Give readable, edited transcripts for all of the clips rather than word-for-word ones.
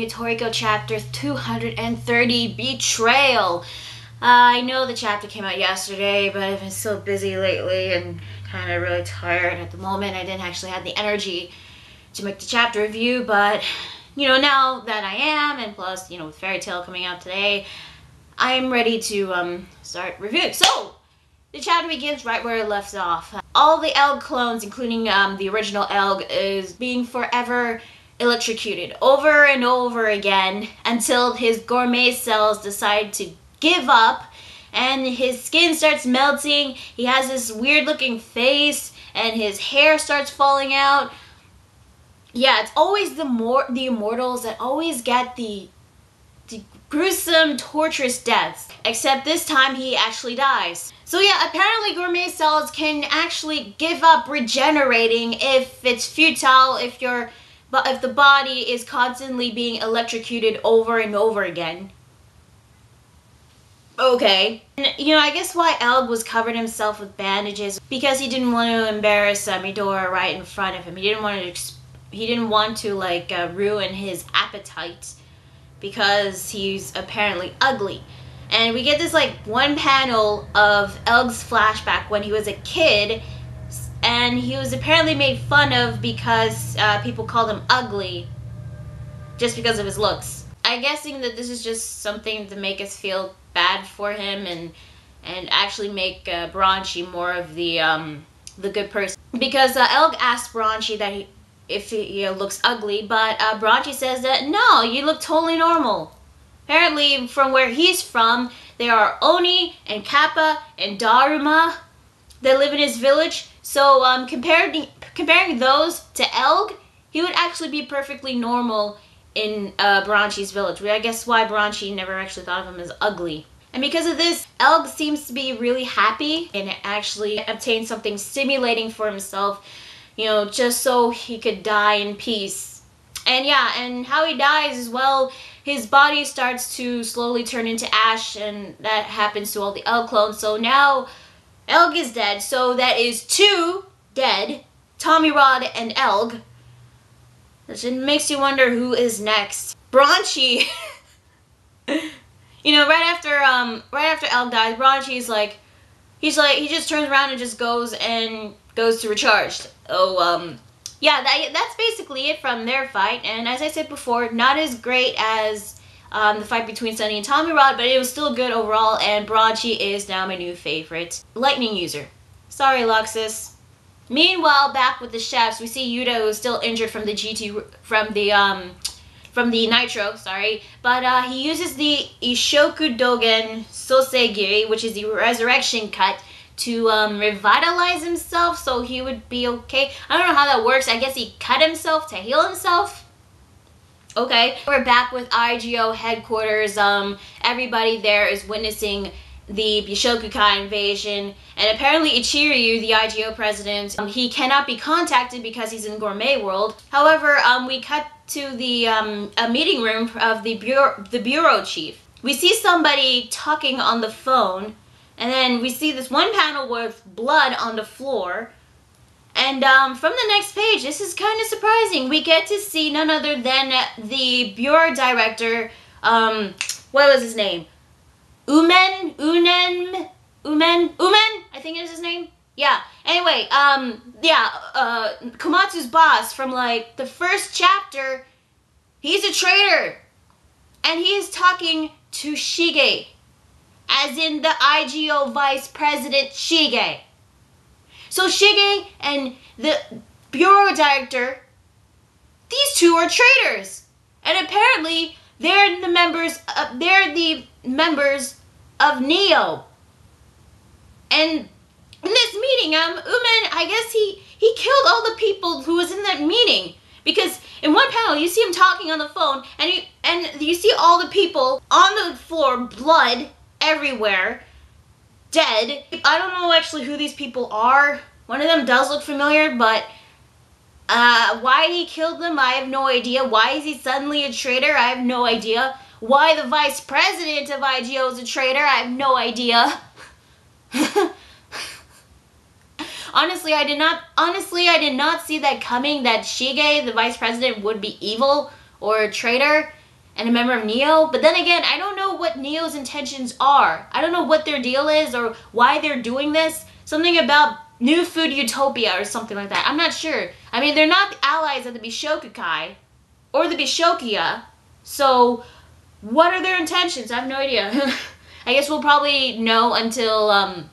reviewing Toriko chapter 230, Betrayal. I know the chapter came out yesterday, but I've been so busy lately and kind of really tired at the moment. I didn't actually have the energy to make the chapter review, but now that I am, and plus, with Fairy Tail coming out today, I'm ready to start reviewing. So, the chapter begins right where it left off. All the Elg clones, including the original Elg, is being forever electrocuted over and over again until his gourmet cells decide to give up and his skin starts melting. He has this weird looking face and his hair starts falling out. Yeah, it's always the immortals that always get the gruesome, torturous deaths. Except this time he actually dies. So yeah, apparently gourmet cells can actually give up regenerating if it's futile, if the body is constantly being electrocuted over and over again. Okay. And, I guess why Elg was covered himself with bandages, because he didn't want to embarrass Midora right in front of him. He didn't want to ruin his appetite, because he's apparently ugly. And we get this one panel of Elg's flashback when he was a kid, and he was apparently made fun of because people called him ugly just because of his looks. I'm guessing that this is just something to make us feel bad for him and actually make Bronchi more of the good person. Because Elg asked Bronchi that if he looks ugly, but Bronchi says that no, you look totally normal. Apparently, from where he's from, there are Oni and Kappa and Daruma that live in his village. So comparing those to Elg, he would actually be perfectly normal in Bronchi's village. I guess why Bronchi never actually thought of him as ugly. And because of this, Elg seems to be really happy and actually obtain something stimulating for himself, just so he could die in peace. And yeah, and how he dies as well, his body starts to slowly turn into ash, and that happens to all the Elg clones. So now Elg is dead, so that is 2 dead, Tommy Rod and Elg. Which makes you wonder who is next. Bronchi. Right after Elg dies, Bronchi's he just turns around and just goes to recharge. Yeah, that's basically it from their fight. And as I said before, not as great as the fight between Sunny and Tommy Rod, but it was still good overall, and Bronchi is now my new favorite lightning user. Sorry, Luxus. Meanwhile, back with the chefs, we see Yuta, who is still injured from the Nitro, but he uses the Ishoku Dogen Sosegiri, which is the resurrection cut, to revitalize himself, so he would be okay. I don't know how that works. I guess he cut himself to heal himself. Okay, we're back with IGO headquarters. Everybody there is witnessing the Bishokukai invasion, and apparently Ichiryu, the IGO president, he cannot be contacted because he's in Gourmet World. However, we cut to the a meeting room of the bureau chief. We see somebody talking on the phone, and then we see this one panel with blood on the floor. And from the next page, this is kind of surprising. We get to see none other than the bureau director, what was his name? Umen, I think it is his name. Yeah. Anyway, Komatsu's boss from the first chapter, he's a traitor, and he is talking to Shige, as in the IGO vice president Shige. So Shige and the bureau director, these two are traitors, and apparently they're the members of Neo. And in this meeting, Umen, I guess he killed all the people who was in that meeting, because in one panel you see him talking on the phone, and you see all the people on the floor, blood everywhere, dead. I don't know actually who these people are. One of them does look familiar, but why he killed them, I have no idea. Why is he suddenly a traitor? I have no idea. Why the vice president of IGO is a traitor? I have no idea. Honestly, I did not see that coming, that Shige, the vice president, would be evil or a traitor. and a member of Neo. But then again, I don't know what Neo's intentions are. I don't know what their deal is or why they're doing this. Something about New Food Utopia or something like that. I'm not sure. I mean, they're not the allies of the Bishokukai or the Bishokia. So what are their intentions? I have no idea. I guess we'll probably know until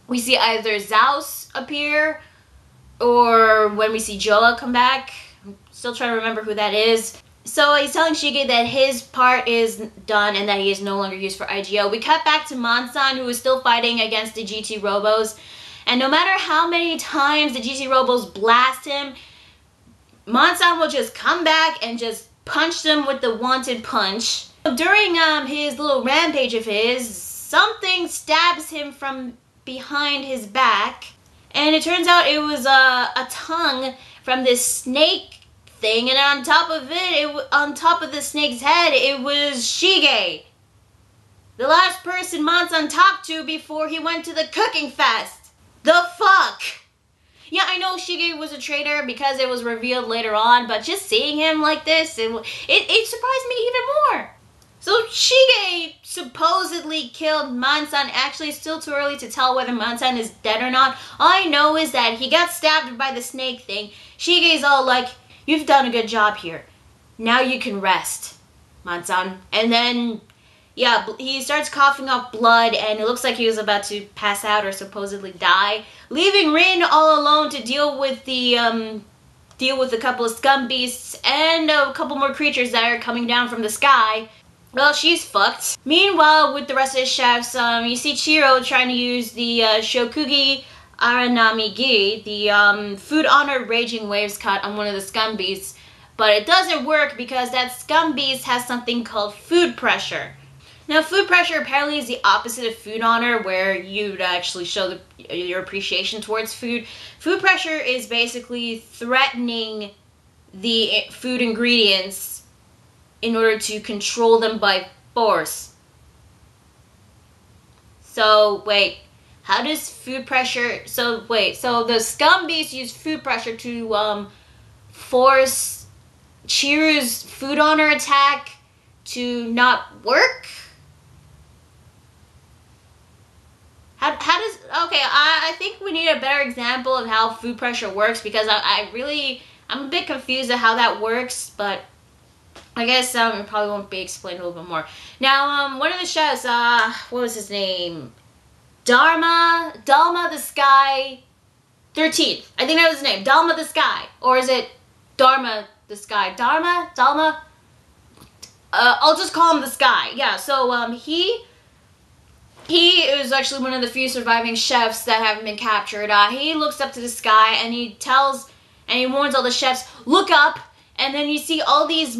we see either Zaus appear or when we see Joa come back. I'm still trying to remember who that is. So he's telling Shige that his part is done and that he is no longer used for IGO. We cut back to Monsan, who is still fighting against the GT Robos. And no matter how many times the GT Robos blast him, Monsan will just come back and just punch them with the wanted punch. During his little rampage of his, something stabs him from behind his back. And it turns out it was a tongue from this snake thing, and on top of it, on top of the snake's head, it was Shige, the last person Monsan talked to before he went to the cooking fest. The fuck? Yeah, I know Shige was a traitor because it was revealed later on, but just seeing him like this, it surprised me even more. So Shige supposedly killed Monsan. Actually, it's still too early to tell whether Monsan is dead or not. All I know is that he got stabbed by the snake thing. Shige's all like, "You've done a good job here. Now you can rest, Monsan." And then, yeah, he starts coughing up blood, and it looks like he was about to pass out or supposedly die, leaving Rin all alone to deal with a couple of scum beasts and a couple more creatures that are coming down from the sky. Well, she's fucked. Meanwhile, with the rest of the chefs, you see Chiro trying to use the Shokugi Aranami-gi, the food honor raging waves cut on one of the scum beasts, but it doesn't work because that scum beast has something called food pressure. Now, food pressure apparently is the opposite of food honor, where you'd actually show your appreciation towards food. Food pressure is basically threatening the food ingredients in order to control them by force. So, wait. How does food pressure... So the scum beasts use food pressure to force Chiru's food honor attack to not work? How does... Okay, I think we need a better example of how food pressure works, because I'm a bit confused at how that works, but I guess it probably won't be explained a little bit more. Now, one of the chefs, what was his name? Dalma the Sky 13th. I think that was his name. Dalma the Sky. Or is it Dharma the Sky? Dalma? I'll just call him the Sky. Yeah, so he is actually one of the few surviving chefs that haven't been captured. He looks up to the sky and he warns all the chefs, look up. And then you see all these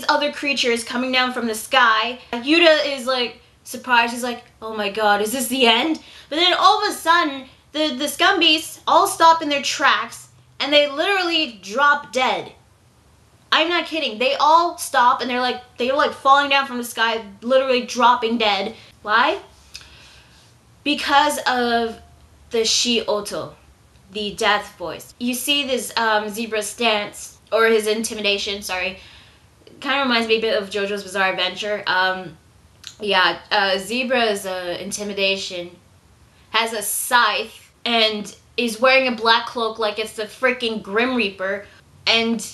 other creatures coming down from the sky. Yuta is like surprised. He's like, oh my god, is this the end? But then all of a sudden, the scum beasts all stop in their tracks and they literally drop dead. I'm not kidding. They all stop and they're like falling down from the sky, literally dropping dead. Why? Because of the Shi-Oto, the death voice. You see this zebra stance, or his intimidation, sorry. Kind of reminds me a bit of JoJo's Bizarre Adventure. Zebra's intimidation has a scythe and is wearing a black cloak like it's the freaking Grim Reaper. And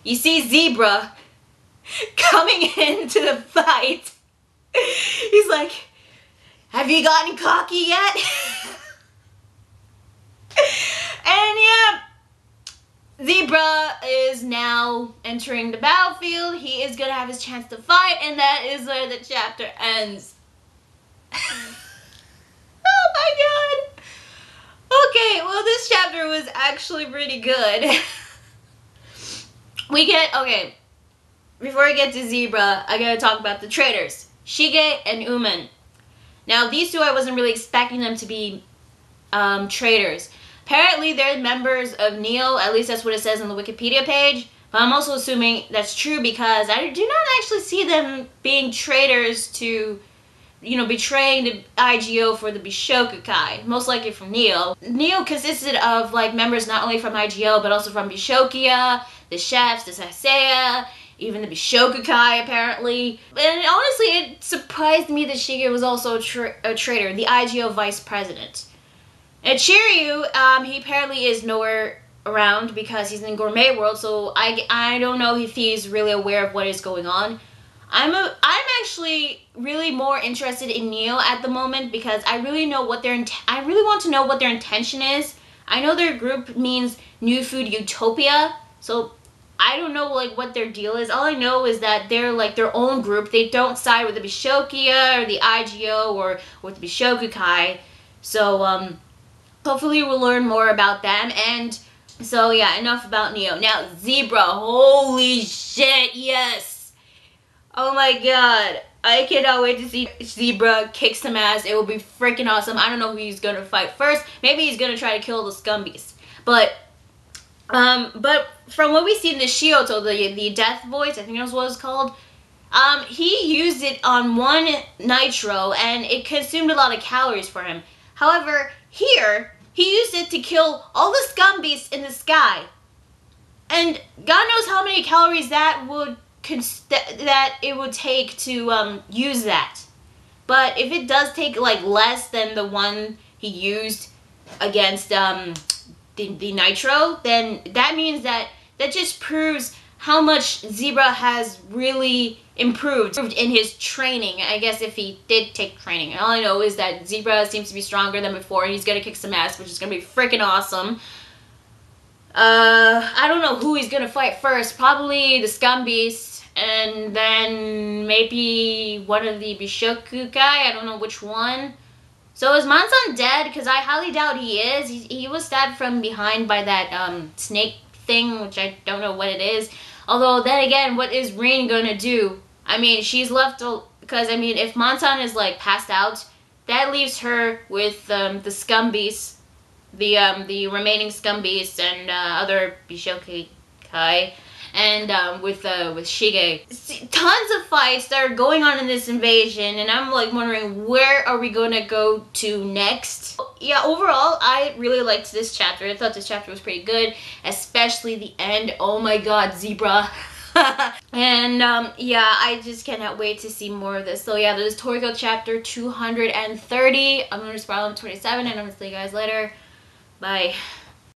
you see Zebra coming into the fight. He's like, have you gotten cocky yet? And yeah, Zebra is now entering the battlefield. He is gonna have his chance to fight, and that is where the chapter ends. Oh my god. Okay, well this chapter was actually pretty good. Okay, before I get to Zebra, I gotta talk about the traitors, Shige and Umen. Now these two, I wasn't really expecting them to be traitors. Apparently they're members of Neo, at least that's what it says on the Wikipedia page. But I'm also assuming that's true because I do not actually see them being traitors to, betraying the IGO for the Bishokukai. Most likely from Neo. Neo consisted of members not only from IGO but also from Bishokia, the chefs, the Saseiya, even the Bishokukai apparently. And honestly, it surprised me that Shige was also a traitor, the IGO vice president. And Shiryu, he apparently is nowhere around because he's in Gourmet World, so I don't know if he's really aware of what is going on. I'm actually really more interested in Neo at the moment because I really know what I really want to know what their intention is. I know their group means New Food Utopia, so I don't know like what their deal is. All I know is that they're like their own group. They don't side with the Bishokia or the IGO or with the Bishokukai. So hopefully we'll learn more about them. And so yeah, enough about Neo. Now Zebra, holy shit, yes! Oh my god, I cannot wait to see Zebra kick some ass. It will be freaking awesome. I don't know who he's gonna fight first. Maybe he's gonna try to kill the Scumbeast. But from what we see in the Shioto, the death voice, I think that's what it's called, he used it on one Nitro and it consumed a lot of calories for him. However, here, he used it to kill all the Scumbeasts in the sky. And God knows how many calories that it would take to use that. But if it does take like less than the one he used against the Nitro, then that means that just proves how much Zebra has really improved in his training. I guess if he did take training. All I know is that Zebra seems to be stronger than before and he's gonna kick some ass, which is gonna be freaking awesome. I don't know who he's gonna fight first. Probably the Scumbeast and then maybe one of the Bishokukai. I don't know which one. So is Mansan dead? Because I highly doubt he is. He was stabbed from behind by that snake thing, which I don't know what it is. Although, then again, what is Rin gonna do? I mean, she's left... Because, I mean, if Mansan is, like, passed out, that leaves her with the Scumbeast, the remaining Scumbeast and other Bishokukai, and with Shige. Tons of fights that are going on in this invasion, and I'm like wondering where are we gonna go to next. Yeah, overall I really liked this chapter. I thought this chapter was pretty good, especially the end. Oh my god, Zebra. And yeah, I just cannot wait to see more of this. So yeah, this is Toriko chapter 230. I'm gonna spoil 27 and I'm gonna see you guys later. Bye.